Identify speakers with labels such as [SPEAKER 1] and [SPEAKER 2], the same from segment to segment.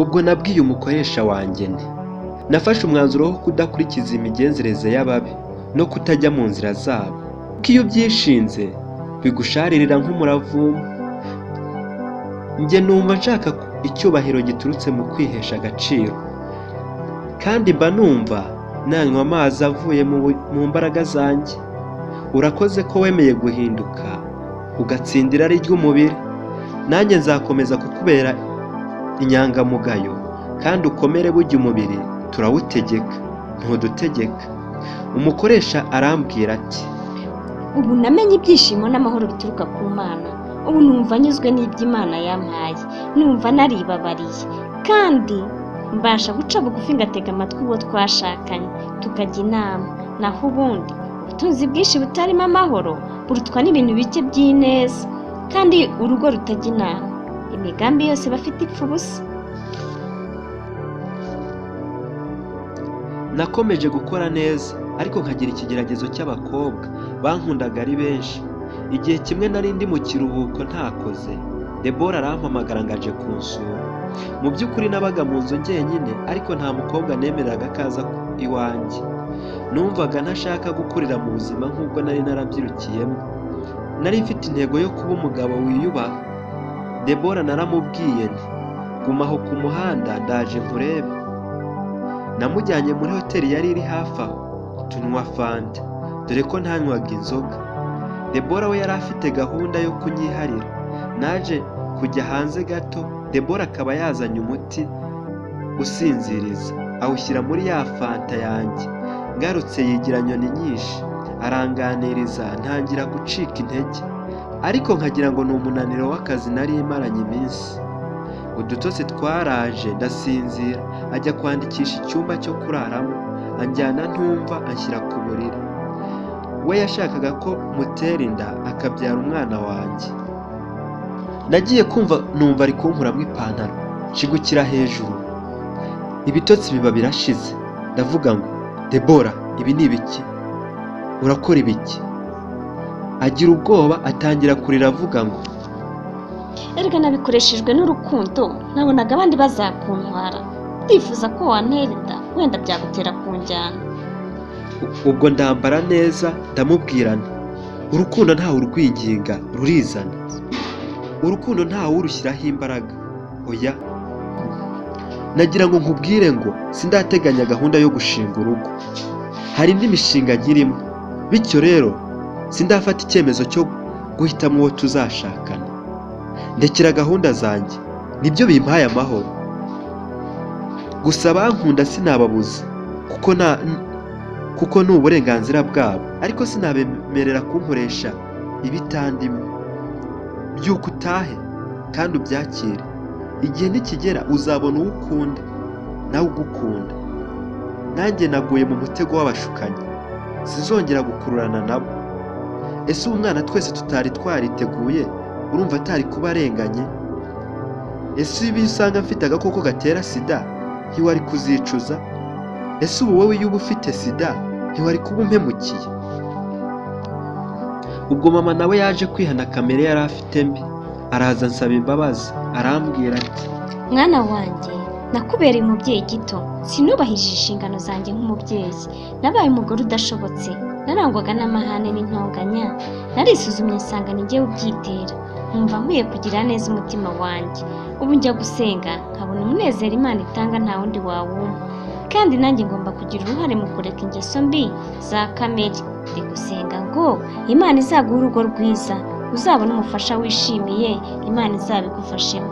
[SPEAKER 1] Ubwo nabwiye umukoresha wanjye nti nafashe umwanzuro wo kudakurikiza imigenzereze y'ababi no kutajya mu nzira zabo, kuko iyo ubyishinze bigusharirira nk'umuravumba. Njye numva nshaka icyubahiro giturutse mu kwihesha agaciro, kandi mba numva nanywa amazi avuye mu mbaraga zanjye. Urakoze ko wemeye guhinduka ugatsinda irari ry'umubiri. Nanjye nzakomeza kukubera inyangamugayo, kandi ukomere. Burya umubiri turawutegeka, ntudutegeka. Umukoresha arambwira ati
[SPEAKER 2] ubu namenye ibyishimo n'amahoro bituruka ku Mana. Ubu numva nyuzwe n'Imana yampaye, numva naribabariye, kandi mbasha guca bugufi ngatega amatwi uwo twashakanye tukajya inama. Naho ubundi ubutunzi bwinshi butarimo amahoro burutwa n'ibintu bike by'ineza, kandi urugo rutajya inama imigambi yose bafite ipfa ubusa.
[SPEAKER 1] nakomeje gukora neza, ariko nkagira ikigeragezo cy'abakobwa bankundaga ari benshi. Igihe kimwe nari ndi mu kiruhuko ntakoze, Debora arampamagara ngo aje kunsura. Mu by'ukuri nabaga mu nzu njyenyine, ariko nta mukobwa nemereraga akaza iwanjye. Numvaga ntashaka gukurira mu buzima nk'ubwo nari narabyirukiyemo. Nari mfite intego yo kuba umugabo wiyubaha. Debora naramubwiye nti guma aho ku muhanda ndaje nkurebe. Namujyanye muri hoteli yari iri hafi aho, tunywa fanta, dore ko ntanywaga inzoga. Debora we yari afite gahunda yo kunyiharira. Naje kujya hanze gato, Debora akaba yazanye umuti usinziriza, awushyira muri ya fanta yanjye. Ngarutse yigira nyoni nyinshi, aranganiriza, ntangira gucika intege, ariko nkagira ngo ni umunaniro w'akazi nari imaranye iminsi. Udutotsi twaraje ndasinzira. Ajya kwandikisha icyumba cyo kuraramo, anjyana ntumva, anshyira ku buriri. We yashakaga ko mutera inda akabyara umwana wanjye. Nagiye kumva numva ari kunkuramo ipantaro, nshigukira hejuru, ibitotsi biba birashize. Ndavuga ngo Debora, ibi ni ibiki? Urakora ibiki? Agira ubwoba, atangira kurira avuga ngo
[SPEAKER 2] erega nabikoreshejwe n'urukundo, nabonaga abandi bazakuntwara, ndifuza ko wantera inda, wenda byagutera kunjyana.
[SPEAKER 1] ubwo ndambara neza ndamubwira nti urukundo ntawe urwinginga, rurizana. Urukundo ntawe urushyiraho imbaraga. Oya, nagira ngo nkubwire ngo sindateganya gahunda yo gushinga urugo. Hari indi mishinga nkirimo, bityo rero sindafata icyemezo cyo guhitamo uwo tuzashakana. Ndekera gahunda zanjye, nibyo bimpaye amahoro. Gusa abankunda sinababuza, kuko ni uburenganzira bwabo, ariko sinabemerera kunkoresha ibitandimo. Byuka utahe kandi ubyakire. Igihe nikigera uzabona uwo ukunda nawe ugukunda. Nanjye naguye mu mutego w'abashukanyi, sinzongera gukururana nabo. Ese ubu mwana twese tutari twariteguye, urumva atari kuba arenganye? Ese ibi usanga mfite agakoko gatera sida ntiwari kuzicuza? Ese ubu wowe iyo uba ufite sida ntiwari kuba umpemukiye? Ubwo mama nawe yaje kwihana kamere yari afite mbi, araza ansaba imbabazi, arambwira ati
[SPEAKER 2] mwana wanjye, nakubereye umubyeyi gito, sinubahije inshingano zanjye nk'umubyeyi. Nabaye umugore udashobotse, narangwaga n'amahane n'intonganya. Narisuzumye nsanga ni njyewe ubyitera, nkumva nkwiye kugira neza umutima wanjye. Ubu njya gusenga nkabona umunezero Imana itanga nta wundi wawumpa, kandi nanjye ngomba kugira uruhare mu kureka ingeso mbi za kamere. Ndi gusenga ngo Imana izaguha urugo rwiza, uzabona umufasha wishimiye, Imana izabigufashemo.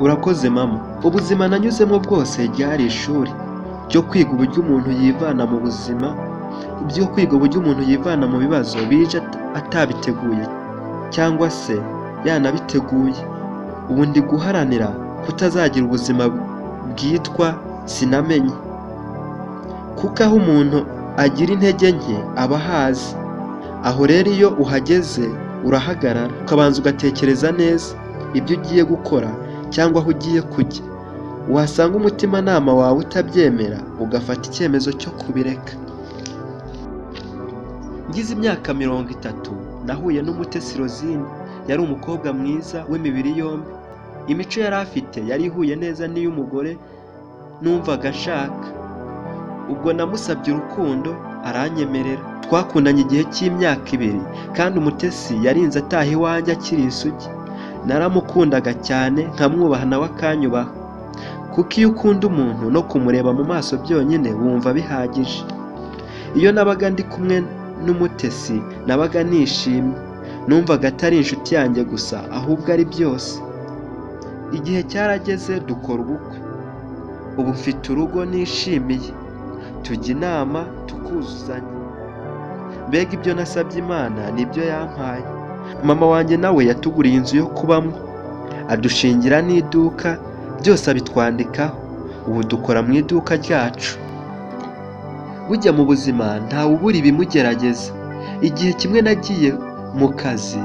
[SPEAKER 1] urakoze mama. Ubuzima nanyuzemo bwose ryari ishuri ryo kwiga uburyo umuntu yivana mu buzima, byo kwiga uburyo umuntu yivana mu bibazo bije atabiteguye cyangwa se yanabiteguye. Ubu ndi guharanira kutazagira ubuzima bwitwa sinamenye, kuko aho umuntu agira intege nke aba ahazi. Aho rero iyo uhageze urahagarara, ukabanza ugatekereza neza ibyo ugiye gukora cyangwa aho ugiye kujya. Wasanga umutimanama wawe utabyemera, ugafata icyemezo cyo kubireka. Ngize imyaka 30 nahuye n'Umutesi Rosine. Yari umukobwa mwiza w'imibiri yombi, Imico yari afite yari ihuye neza n'iy'umugore numvaga nshaka. Ubwo namusabye urukundo aranyemerera. Twakundanye igihe cy'imyaka 2 kandi Umutesi yarinze ataha iwanjye akiri isugi. Naramukundaga cyane nkamwubaha nawe akanyubaha, kuko iyo ukunda umuntu no kumureba mu maso byonyine wumva bihagije. Iyo nabaga ndi kumwe n'Umutesi nabaga nishimye, numvaga atari inshuti yanjye gusa ahubwo ari byose. Igihe cyarageze dukora ubukwe. Ubu mfite urugo nishimiye, tujya inama tukuzuzanya. Mbega ibyo nasabye Imana nibyo yampaye. Mama wanjye nawe yatuguriye inzu yo kubamo, adushingira n'iduka, byose abitwandikaho. Ubu dukora mu iduka ryacu. Bujya mu buzima ntawe ubura ibimugerageza. Igihe kimwe nagiye mu kazi,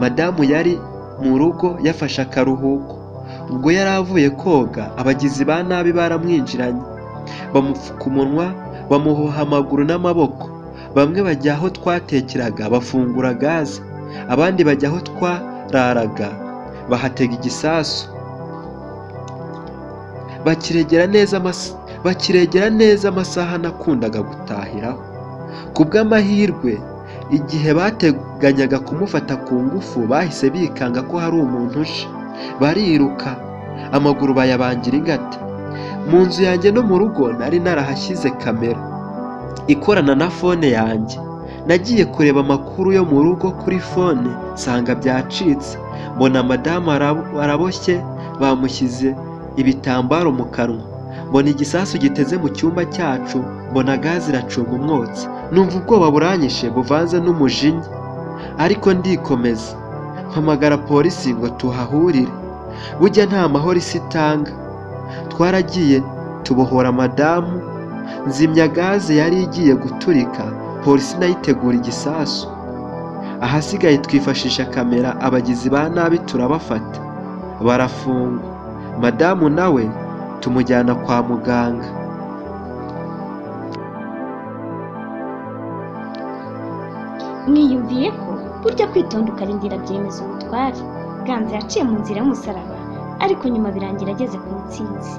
[SPEAKER 1] madamu yari mu rugo yafashe akaruhuko. Ubwo yari avuye koga, abagizi ba nabi baramwinjiranye, bamupfuka umunwa, bamuhoha amaguru n'amaboko. Bamwe bajya aho twatekeraga bafungura gaze, abandi bajya aho twararaga bahatega igisasu. Bakiregera neza amasaha nakundaga gutahiraho. Kubw'amahirwe, igihe bateganyaga kumufata ku ngufu bahise bikanga ko hari umuntu uje. Bariruka, amaguru bayabangira ingata. Mu nzu yanjye no mu rugo nari narahashyize kamera ikorana na fone yanjye. Nagiye kureba amakuru yo mu rugo kuri fone, nsanga byacitse. Mbona madamu araboshye, bamushyize ibitambaro mu kanwa. Mbona igisasu giteze mu cyumba cyacu, mbona gaze iracunga umwotsi. Numva ubwoba buranyishe buvanze n'umujinya, ariko ndikomeza. Mpamagara polisi ngo tuhahurire. Burya nta mahoro isi itanga. Twaragiye tubohora madamu, nzimya gaze yari igiye guturika, polisi nayo itegura igisasu. Ahasigaye twifashisha kamera, abagizi ba nabi turabafata, barafungwa. Madamu nawe tumujyana kwa muganga.
[SPEAKER 2] Mwiyumviye ko burya kwitonda ukarindira byemeza ubutware. Ganza yaciye mu nzira y'umusaraba, ariko nyuma birangira ageze ku ntsinzi.